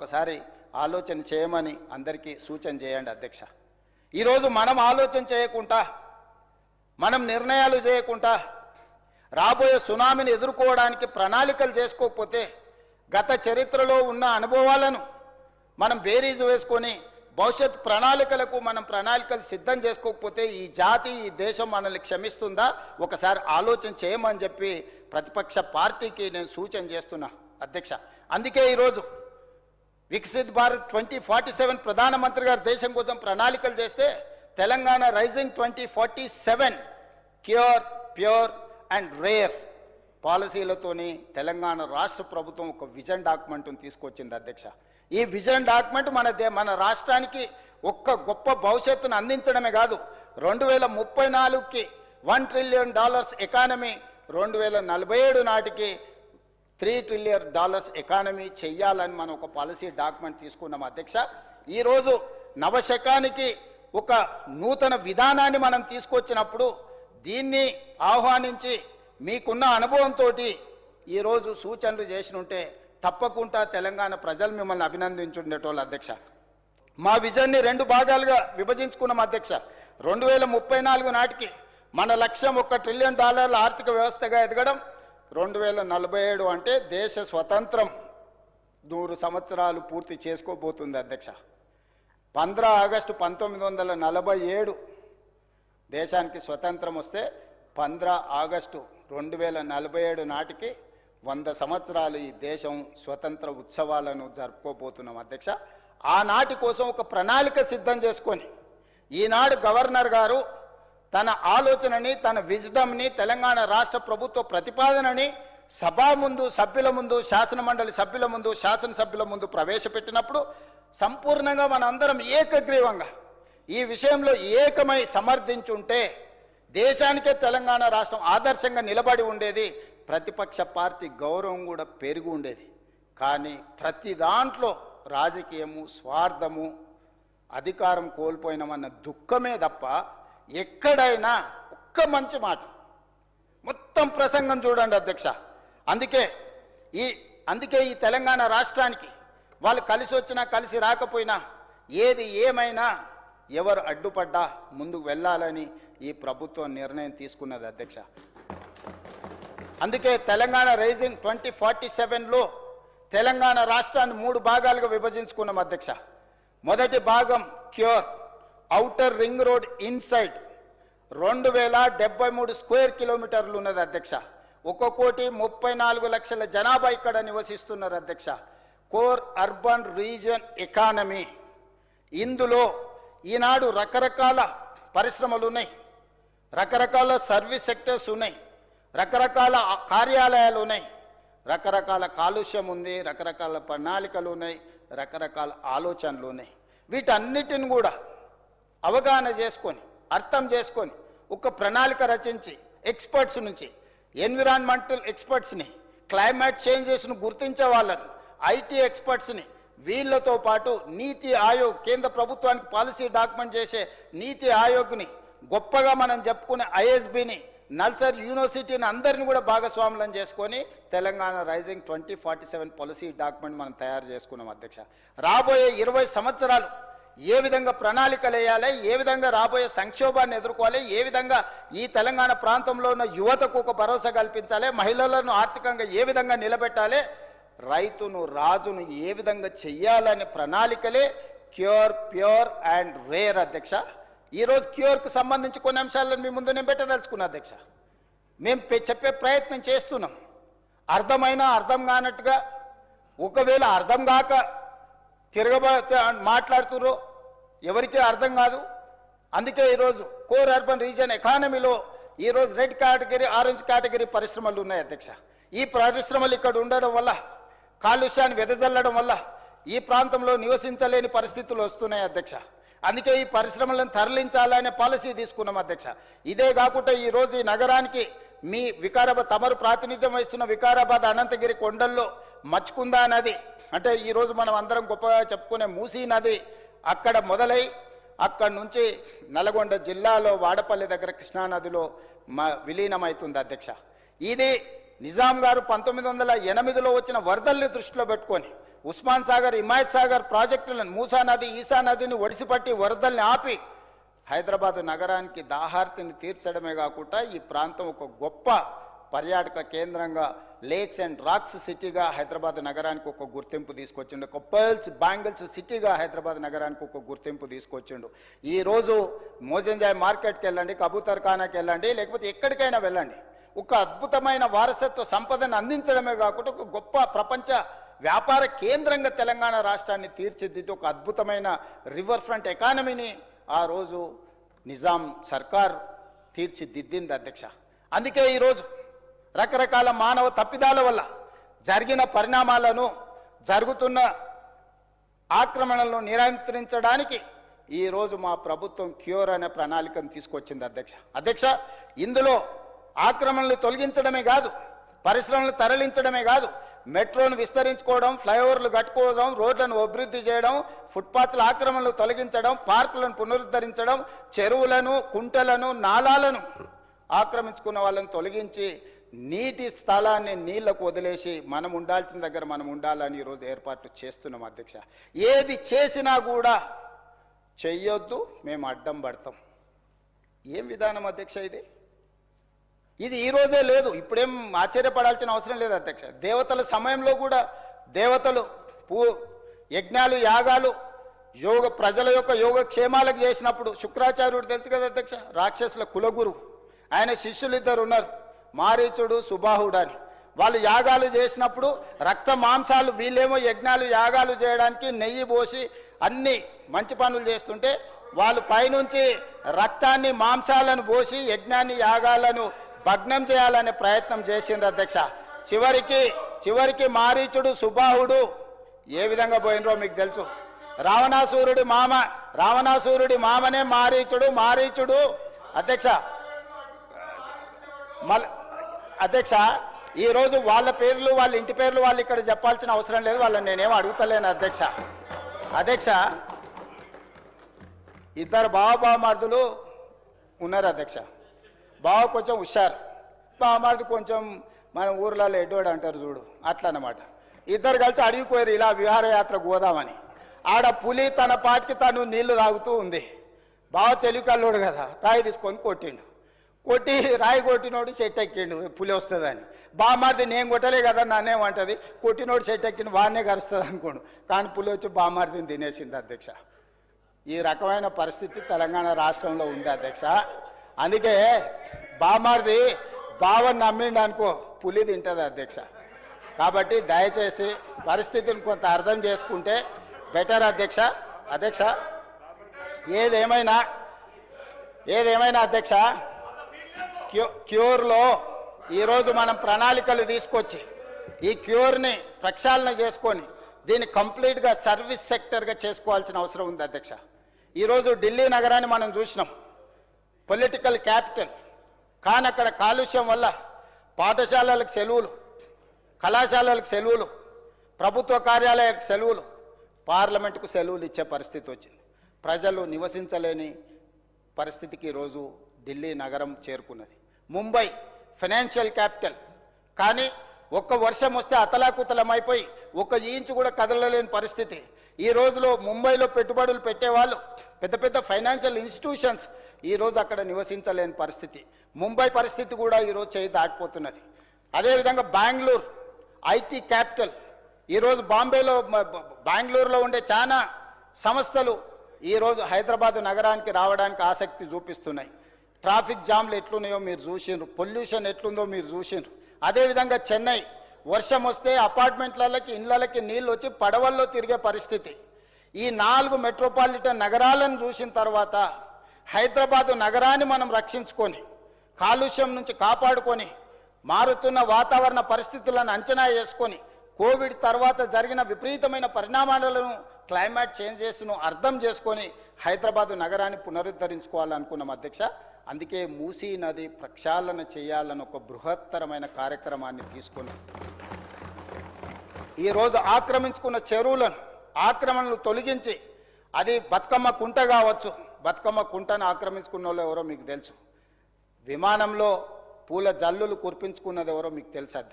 ఒకసారి ఆలోచన చేయమని అందరికీ సూచన చేయండి అధ్యక్ష. ఈరోజు మనం ఆలోచన చేయకుండా, మనం నిర్ణయాలు చేయకుండా రాబోయే సునామీని ఎదుర్కోవడానికి ప్రణాళికలు చేసుకోకపోతే, గత చరిత్రలో ఉన్న అనుభవాలను మనం బేరీజు వేసుకొని భవిష్యత్ ప్రణాళికలకు మనం ప్రణాళికలు సిద్ధం చేసుకోకపోతే ఈ జాతి, ఈ దేశం మనల్ని క్షమిస్తుందా? ఒకసారి ఆలోచన చేయమని చెప్పి ప్రతిపక్ష పార్టీకి నేను సూచన చేస్తున్నా అధ్యక్ష. అందుకే ఈరోజు వికసిత్ భారత్ 2047 ప్రధానమంత్రి గారు దేశం కోసం ప్రణాళికలు చేస్తే Telangana rising 2047 cure, pure and rare పాలసీలతోని తెలంగాణ రాష్ట్ర ప్రభుత్వం ఒక విజన్ డాక్యుమెంట్ని తీసుకొచ్చింది అధ్యక్ష. ఈ విజన్ డాక్యుమెంట్ మన రాష్ట్రానికి ఒక్క గొప్ప భవిష్యత్తును అందించడమే కాదు, 2034కి $1 ట్రిలియన్ ఎకానమీ, 2047 నాటికి $3 ట్రిలియన్ ఎకానమీ చెయ్యాలని మనం ఒక పాలసీ డాక్యుమెంట్ తీసుకున్నాం అధ్యక్ష. ఈరోజు నవశకానికి ఒక నూతన విధానాన్ని మనం తీసుకొచ్చినప్పుడు దీన్ని ఆహ్వానించి మీకున్న అనుభవంతో ఈరోజు సూచనలు చేసినుంటే తప్పకుండా తెలంగాణ ప్రజలు మిమ్మల్ని అభినందించుండేటోళ్ళు అధ్యక్ష. మా విజన్ని 2 భాగాలుగా విభజించుకున్నాం అధ్యక్ష. 2034 నాటికి మన లక్ష్యం $1 ట్రిలియన్ ఆర్థిక వ్యవస్థగా ఎదగడం, 2047 అంటే దేశ స్వతంత్రం 100 సంవత్సరాలు పూర్తి చేసుకోబోతుంది అధ్యక్ష. 15 ఆగస్టు 1947 దేశానికి స్వతంత్రం వస్తే 15 ఆగస్టు 2047 నాటికి 100 సంవత్సరాలు ఈ దేశం స్వతంత్ర ఉత్సవాలను జరుపుకోబోతున్నాం అధ్యక్ష. ఆనాటి కోసం ఒక ప్రణాళిక సిద్ధం చేసుకొని ఈనాడు గవర్నర్ గారు తన ఆలోచనని, తన విజ్డమ్ని, తెలంగాణ రాష్ట్ర ప్రభుత్వ ప్రతిపాదనని సభా ముందు, సభ్యుల ముందు, శాసనమండలి సభ్యుల ముందు, శాసనసభ్యుల ముందు ప్రవేశపెట్టినప్పుడు సంపూర్ణంగా మనందరం ఏకగ్రీవంగా ఈ విషయంలో ఏకమై సమర్థించుంటే దేశానికే తెలంగాణ రాష్ట్రం ఆదర్శంగా నిలబడి ఉండేది, ప్రతిపక్ష పార్టీ గౌరవం కూడా పెరిగి ఉండేది. కానీ ప్రతి దాంట్లో రాజకీయము, స్వార్థము, అధికారం కోల్పోయినామన్న దుఃఖమే తప్ప ఎక్కడైనా ఒక్క మంచి మాట, మొత్తం ప్రసంగం చూడండి అధ్యక్ష. అందుకే ఈ తెలంగాణ రాష్ట్రానికి వాళ్ళు కలిసి వచ్చినా కలిసి రాకపోయినా ఏది ఏమైనా ఎవరు అడ్డుపడ్డా ముందుకు వెళ్ళాలని ఈ ప్రభుత్వం నిర్ణయం తీసుకున్నది అధ్యక్ష. అందుకే తెలంగాణ రైజింగ్ 2047లో తెలంగాణ రాష్ట్రాన్ని 3 భాగాలుగా విభజించుకున్నాం అధ్యక్ష. మొదటి భాగం cure, outer ring road inside 2073 square కిలోమీటర్లు ఉన్నది అధ్యక్ష. 1,34,00,000 జనాభా ఇక్కడ నివసిస్తున్నారు అధ్యక్ష. కోర్ అర్బన్ రీజియన్ ఎకానమీ, ఇందులో ఈనాడు రకరకాల పరిశ్రమలు ఉన్నాయి, రకరకాల సర్వీస్ సెక్టర్స్ ఉన్నాయి, రకరకాల కార్యాలయాలు ఉన్నాయి, రకరకాల కాలుష్యం ఉంది, రకరకాల ప్రణాళికలు ఉన్నాయి, రకరకాల ఆలోచనలు ఉన్నాయి. వీటన్నిటిని కూడా అవగాహన చేసుకొని, అర్థం చేసుకొని ఒక ప్రణాళిక రచించి ఎక్స్పర్ట్స్ నుంచి, ఎన్విరాన్మెంటల్ ఎక్స్పర్ట్స్ని, క్లైమేట్ చేంజెస్ను గుర్తించే వాళ్ళని, ఐటీ ఎక్స్పర్ట్స్ని, వీళ్ళతో పాటు నీతి ఆయోగ్, కేంద్ర ప్రభుత్వానికి పాలసీ డాక్యుమెంట్ చేసే నీతి ఆయోగ్ని, గొప్పగా మనం చెప్పుకునే ఐఎస్బిని, నల్సార్ యూనివర్సిటీని అందరిని కూడా భాగస్వాములను చేసుకొని తెలంగాణ రైజింగ్ 2047 పాలసీ డాక్యుమెంట్ మనం తయారు చేసుకున్నాం అధ్యక్ష. రాబోయే 20 సంవత్సరాలు ఏ విధంగా ప్రణాళికలు వేయాలి, ఏ విధంగా రాబోయే సంక్షోభాన్ని ఎదుర్కోవాలి, ఏ విధంగా ఈ తెలంగాణ ప్రాంతంలో ఉన్న యువతకు ఒక భరోసా కల్పించాలి, మహిళలను ఆర్థికంగా ఏ విధంగా నిలబెట్టాలి, రైతును రాజును ఏ విధంగా చెయ్యాలనే ప్రణాళికలే క్యూర్, ప్యూర్ అండ్ రేర్ అధ్యక్ష. ఈరోజు క్యూర్కు సంబంధించి కొన్ని అంశాలను మీ ముందు నేను పెట్టదలుచుకున్నా అధ్యక్ష. మేము చెప్పే ప్రయత్నం చేస్తున్నాం, అర్థమైనా అర్థం కానట్టుగా, ఒకవేళ అర్థం కాక మాట్లాడుతుర్రో ఎవరికీ అర్థం కాదు. అందుకే ఈరోజు కోర్ అర్బన్ రీజియన్ ఎకానమీలో ఈరోజు రెడ్ కేటగిరీ, ఆరెంజ్ కేటగిరీ పరిశ్రమలు ఉన్నాయి అధ్యక్ష. ఈ పరిశ్రమలు ఇక్కడ ఉండడం వల్ల, కాలుష్యాన్ని వెదజల్లడం వల్ల ఈ ప్రాంతంలో నివసించలేని పరిస్థితులు వస్తున్నాయి అధ్యక్ష. అందుకే ఈ పరిశ్రమలను తరలించాలనే పాలసీ తీసుకున్నాం అధ్యక్ష. ఇదే కాకుండా ఈరోజు ఈ నగరానికి మీ వికారాబాద్, తమరు ప్రాతినిధ్యం వహిస్తున్న వికారాబాద్ అనంతగిరి కొండల్లో మచ్కుందా నది, అంటే ఈరోజు మనం అందరం గొప్పగా చెప్పుకునే మూసీ నది అక్కడ మొదలై అక్కడి నుంచి నల్గొండ జిల్లాలో వాడపల్లి దగ్గర కృష్ణానదిలో విలీనమవుతుంది అధ్యక్ష. ఇది నిజాం గారు 1908లో వచ్చిన వరదల్ని దృష్టిలో పెట్టుకొని ఉస్మాన్ సాగర్, హిమాయత్ సాగర్ ప్రాజెక్టులను, మూసా నది, ఈసా నదిని ఒడిసిపట్టి వరదల్ని ఆపి హైదరాబాదు నగరానికి దాహార్తిని తీర్చడమే కాకుండా ఈ ప్రాంతం ఒక గొప్ప పర్యాటక కేంద్రంగా, లేక్స్ అండ్ రాక్స్ సిటీగా హైదరాబాద్ నగరానికి ఒక గుర్తింపు తీసుకొచ్చిండు. ఒక పర్ల్స్ బ్యాంగిల్స్ సిటీగా హైదరాబాద్ నగరానికి ఒక గుర్తింపు తీసుకొచ్చిండు. ఈరోజు మోజంజాయ్ మార్కెట్కి వెళ్ళండి, కబూతర్ ఖానాకి వెళ్ళండి, లేకపోతే ఎక్కడికైనా వెళ్ళండి, ఒక అద్భుతమైన వారసత్వ సంపదను అందించడమే కాకుండా ఒక గొప్ప ప్రపంచ వ్యాపార కేంద్రంగా తెలంగాణ రాష్ట్రాన్ని తీర్చిదిద్ది ఒక అద్భుతమైన రివర్ ఫ్రంట్ ఎకానమీని ఆ రోజు నిజాం సర్కార్ తీర్చిదిద్దింది అధ్యక్ష. అందుకే ఈరోజు రకరకాల మానవ తప్పిదాల వల్ల జరిగిన పరిణామాలను, జరుగుతున్న ఆక్రమణలను నియంత్రించడానికి ఈరోజు మా ప్రభుత్వం క్యూర్ అనే ప్రణాళికను తీసుకొచ్చింది అధ్యక్ష. ఇందులో ఆక్రమణలు తొలగించడమే కాదు, పరిశ్రమలు తరలించడమే కాదు, మెట్రోను విస్తరించుకోవడం, ఫ్లైఓవర్లు కట్టుకోవడం, రోడ్లను అభివృద్ధి చేయడం, ఫుట్పాత్ల ఆక్రమణలు తొలగించడం, పార్కులను పునరుద్ధరించడం, చెరువులను, కుంటలను, నాలాలను ఆక్రమించుకున్న వాళ్ళని తొలగించి నీటి స్థలాన్ని నీళ్లకు వదిలేసి మనం ఉండాల్సిన దగ్గర మనం ఉండాలని ఈరోజు ఏర్పాట్లు చేస్తున్నాం అధ్యక్ష. ఏది చేసినా కూడా చెయ్యొద్దు, మేము అడ్డం పడతాం. ఏం విధానం అధ్యక్ష ఇది? ఇది ఈరోజే లేదు, ఇప్పుడేం ఆశ్చర్యపడాల్సిన అవసరం లేదు అధ్యక్ష. దేవతల సమయంలో కూడా దేవతలు యజ్ఞాలు, యాగాలు, ప్రజల యొక్క యోగక్షేమాలకు చేసినప్పుడు శుక్రాచార్యుడు తెలుసు కదా అధ్యక్ష, రాక్షసుల కులగురువు, ఆయన శిష్యులు ఇద్దరు ఉన్నారు, మారీచుడు, సుబాహుడు అని. వాళ్ళు యాగాలు చేసినప్పుడు రక్త మాంసాలు, వీళ్ళేమో యజ్ఞాలు, యాగాలు చేయడానికి నెయ్యి పోసి అన్ని మంచి పనులు చేస్తుంటే వాళ్ళు పైనుంచి రక్తాన్ని, మాంసాలను పోసి యజ్ఞాన్ని, యాగాలను భగ్నం చేయాలనే ప్రయత్నం చేసిండ్రు అధ్యక్ష. చివరికి మారీచుడు, సుబాహుడు ఏ విధంగా పోయినరో మీకు తెలుసు. రావణాసురుడి మామనే మారీచుడు అధ్యక్ష ఈరోజు వాళ్ళ పేర్లు, వాళ్ళ ఇంటి పేర్లు వాళ్ళు ఇక్కడ చెప్పాల్సిన అవసరం లేదు, వాళ్ళని నేనేమో అడుగుతలేను అధ్యక్ష. ఇద్దరు బావమరుదులు ఉన్నారు అధ్యక్ష. బావ కొంచెం హుషారు, బావమరుదు కొంచెం మన ఊర్లలో ఎడ్డోడు అంటారు చూడు, అట్లా అన్నమాట. ఇద్దరు కలిసి అడిగిపోయారు ఇలా విహారయాత్ర పోదామని. ఆడ పులి తన పాటికి తను నీళ్లు తాగుతూ ఉంది. బావ తెలివికల్లోడు కదా, రాయి తీసుకొని రాయి కొట్టినోడు సెట్ ఎక్కిండు పులి వస్తుందని. బామారిది నేను కొట్టలే కదా నన్నేమంటుంది, కొట్టినోడు సెట్ ఎక్కిండు వాడినే కరుస్తుంది అనుకోండు, కానీ పులి వచ్చి బామారిదిని తినేసింది అధ్యక్ష. ఈ రకమైన పరిస్థితి తెలంగాణ రాష్ట్రంలో ఉంది అధ్యక్ష. అందుకే బామారిది బావని నమ్మిండు అనుకో, పులి తింటుంది అధ్యక్ష. కాబట్టి దయచేసి పరిస్థితిని కొంత అర్థం చేసుకుంటే బెటర్ అధ్యక్ష. ఏదేమైనా అధ్యక్ష, క్యూర్లో ఈరోజు మనం ప్రణాళికలు తీసుకొచ్చి ఈ క్యూర్ని ప్రక్షాళన చేసుకొని దీన్ని కంప్లీట్గా సర్వీస్ సెక్టర్గా చేసుకోవాల్సిన అవసరం ఉంది అధ్యక్ష. ఈరోజు ఢిల్లీ నగరాన్ని మనం చూసినాం, పొలిటికల్ క్యాపిటల్, కానీ అక్కడ కాలుష్యం వల్ల పాఠశాలలకు సెలవులు, కళాశాలలకు సెలవులు, ప్రభుత్వ కార్యాలయాలకు సెలవులు, పార్లమెంటుకు సెలవులు ఇచ్చే పరిస్థితి వచ్చింది. ప్రజలు నివసించలేని పరిస్థితికి ఈరోజు ఢిల్లీ నగరం చేరుకున్నది. ముంబై ఫైనాన్షియల్ క్యాపిటల్, కానీ ఒక్క వర్షం వస్తే అతలాకుతలమైపోయి ఒక్క ఇంచు కూడా కదలలేని పరిస్థితి. ఈ రోజులో ముంబైలో పెట్టుబడులు పెట్టేవాళ్ళు, పెద్ద ఫైనాన్షియల్ ఇన్స్టిట్యూషన్స్ ఈరోజు అక్కడ నివసించలేని పరిస్థితి. ముంబై పరిస్థితి కూడా ఈరోజు చేయి దాటిపోతున్నది. అదేవిధంగా బెంగళూరు ఐటీ క్యాపిటల్, ఈరోజు బెంగళూరులో ఉండే చాలా సంస్థలు ఈరోజు హైదరాబాద్ నగరానికి రావడానికి ఆసక్తి చూపిస్తున్నాయి. ట్రాఫిక్ జామ్లు ఎట్లున్నాయో మీరు చూసిండ్రు, పొల్యూషన్ ఎట్లుందో మీరు చూసిండ్రు. అదేవిధంగా చెన్నై వర్షం వస్తే అపార్ట్మెంట్లకి, ఇళ్ళకి నీళ్ళు వచ్చి పడవల్లో తిరిగే పరిస్థితి. ఈ 4 మెట్రోపాలిటన్ నగరాలను చూసిన తర్వాత హైదరాబాదు నగరాన్ని మనం రక్షించుకొని, కాలుష్యం నుంచి కాపాడుకొని, మారుతున్న వాతావరణ పరిస్థితులను అంచనా వేసుకొని, కోవిడ్ తర్వాత జరిగిన విపరీతమైన పరిణామాలను, క్లైమేట్ చేంజెస్ను అర్థం చేసుకొని హైదరాబాదు నగరాన్ని పునరుద్ధరించుకోవాలనుకున్నాం అధ్యక్ష. అందుకే మూసీ నది ప్రక్షాళన చేయాలని ఒక బృహత్తరమైన కార్యక్రమాన్ని తీసుకొని ఈరోజు ఆక్రమించుకున్న చెరువులను, ఆక్రమణలు తొలగించి, అది బతుకమ్మ కుంట కావచ్చు, బతుకమ్మ కుంటను ఆక్రమించుకున్న వాళ్ళు ఎవరో మీకు తెలుసు, విమానంలో పూల జల్లులు కురిపించుకున్నది ఎవరో మీకు తెలుసు అధ్యక్ష.